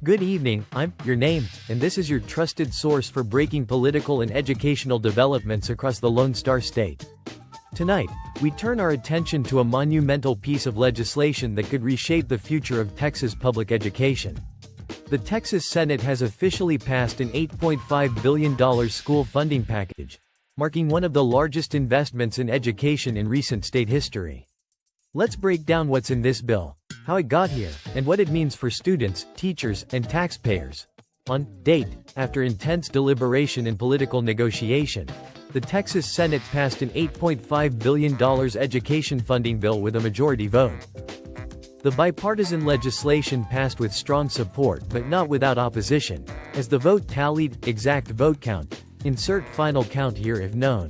Good evening, I'm your name, and this is your trusted source for breaking political and educational developments across the Lone Star State. Tonight, we turn our attention to a monumental piece of legislation that could reshape the future of Texas public education. The Texas Senate has officially passed an $8.5 billion school funding package, marking one of the largest investments in education in recent state history. Let's break down what's in this bill, how it got here, and what it means for students, teachers, and taxpayers. On date, after intense deliberation and political negotiation, the Texas Senate passed an $8.5 billion education funding bill with a majority vote. The bipartisan legislation passed with strong support but not without opposition, as the vote tallied. Exact vote count. Insert final count here if known.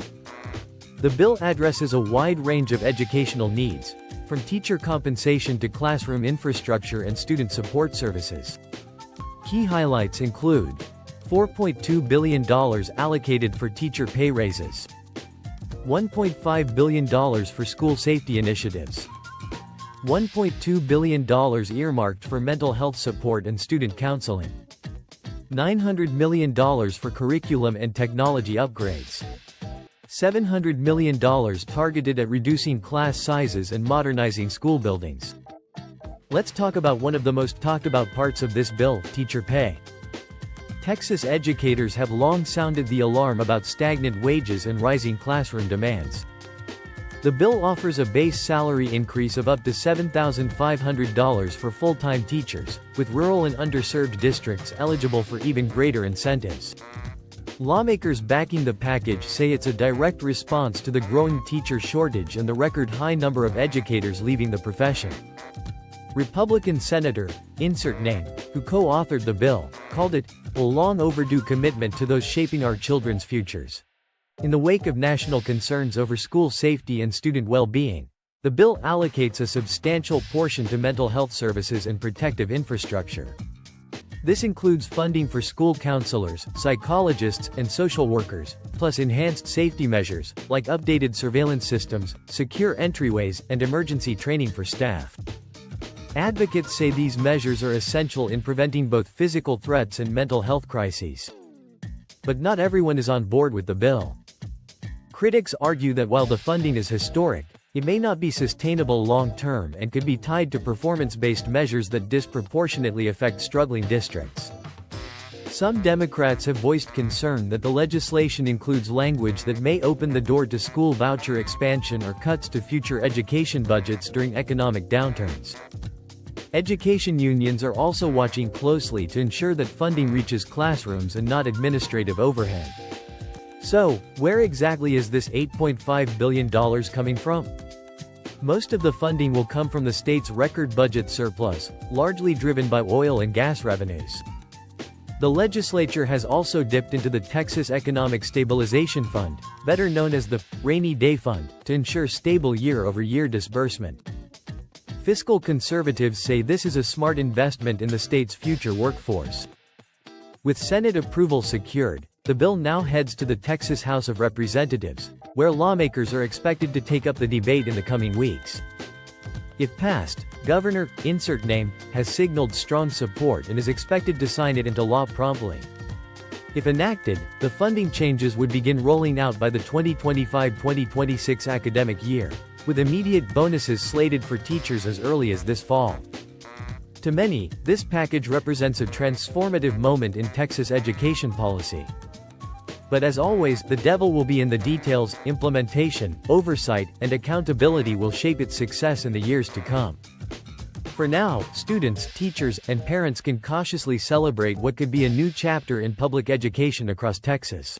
The bill addresses a wide range of educational needs, from teacher compensation to classroom infrastructure and student support services. Key highlights include $4.2 billion allocated for teacher pay raises, $1.5 billion for school safety initiatives, $1.2 billion earmarked for mental health support and student counseling, $900 million for curriculum and technology upgrades, $700 million targeted at reducing class sizes and modernizing school buildings. Let's talk about one of the most talked about parts of this bill, teacher pay. Texas educators have long sounded the alarm about stagnant wages and rising classroom demands. The bill offers a base salary increase of up to $7,500 for full-time teachers, with rural and underserved districts eligible for even greater incentives. Lawmakers backing the package say it's a direct response to the growing teacher shortage and the record high number of educators leaving the profession. Republican Senator, insert name, who co-authored the bill, called it a long overdue commitment to those shaping our children's futures. In the wake of national concerns over school safety and student well-being, the bill allocates a substantial portion to mental health services and protective infrastructure. This includes funding for school counselors, psychologists, and social workers, plus enhanced safety measures, like updated surveillance systems, secure entryways, and emergency training for staff. Advocates say these measures are essential in preventing both physical threats and mental health crises. But not everyone is on board with the bill. Critics argue that while the funding is historic, it may not be sustainable long-term and could be tied to performance-based measures that disproportionately affect struggling districts. Some Democrats have voiced concern that the legislation includes language that may open the door to school voucher expansion or cuts to future education budgets during economic downturns. Education unions are also watching closely to ensure that funding reaches classrooms and not administrative overhead. So, where exactly is this $8.5 billion coming from? Most of the funding will come from the state's record budget surplus, largely driven by oil and gas revenues. The legislature has also dipped into the Texas Economic Stabilization Fund, better known as the Rainy Day Fund, to ensure stable year-over-year disbursement. Fiscal conservatives say this is a smart investment in the state's future workforce. With Senate approval secured, the bill now heads to the Texas House of Representatives, where lawmakers are expected to take up the debate in the coming weeks. If passed, Governor, insert name, has signaled strong support and is expected to sign it into law promptly. If enacted, the funding changes would begin rolling out by the 2025-2026 academic year, with immediate bonuses slated for teachers as early as this fall. To many, this package represents a transformative moment in Texas education policy. But as always, the devil will be in the details. Implementation, oversight, and accountability will shape its success in the years to come. For now, students, teachers, and parents can cautiously celebrate what could be a new chapter in public education across Texas.